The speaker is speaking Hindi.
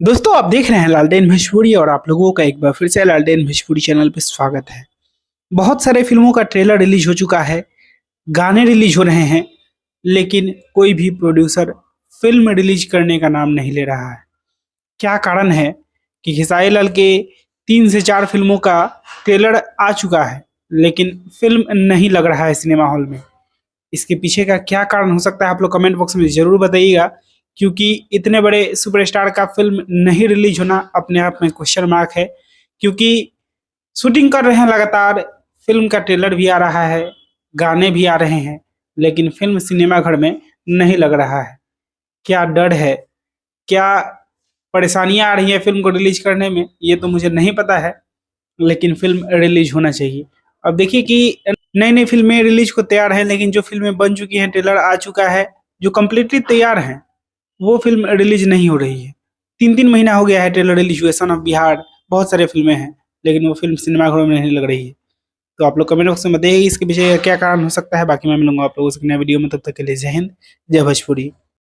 दोस्तों आप देख रहे हैं लालटेन भोजपुरी और आप लोगों का एक बार फिर से लालटेन भोजपुरी चैनल पे स्वागत है। बहुत सारे फिल्मों का ट्रेलर रिलीज हो चुका है, गाने रिलीज हो रहे हैं, लेकिन कोई भी प्रोड्यूसर फिल्म रिलीज करने का नाम नहीं ले रहा है। क्या कारण है कि खेसारी लाल के 3 से 4 फिल्मों का ट्रेलर आ चुका है, लेकिन फिल्म नहीं लग रहा है सिनेमा हॉल में। इसके पीछे का क्या कारण हो सकता है, आप लोग कमेंट बॉक्स में ज़रूर बताइएगा, क्योंकि इतने बड़े सुपरस्टार का फिल्म नहीं रिलीज होना अपने आप में क्वेश्चन मार्क है। क्योंकि शूटिंग कर रहे हैं लगातार, फिल्म का ट्रेलर भी आ रहा है, गाने भी आ रहे हैं, लेकिन फिल्म सिनेमाघर में नहीं लग रहा है। क्या डर है, क्या परेशानियां आ रही हैं फिल्म को रिलीज करने में, ये तो मुझे नहीं पता है, लेकिन फिल्म रिलीज होना चाहिए। अब देखिए कि नई नई फिल्में रिलीज को तैयार हैं, लेकिन जो फिल्में बन चुकी हैं, ट्रेलर आ चुका है, जो कम्प्लीटली तैयार हैं, वो फिल्म रिलीज नहीं हो रही है। 3 3 महीना हो गया है ट्रेलर रिलीज हुए, सन ऑफ बिहार, बहुत सारे फिल्में हैं, लेकिन वो फिल्म सिनेमाघरों में नहीं लग रही है। तो आप लोग कमेंट बॉक्स में बताइए इसके पीछे क्या कारण हो सकता है। बाकी मैं मिलूंगा आप लोगों से नए वीडियो में, तब तक के लिए जय हिंद, जय भोजपुरी।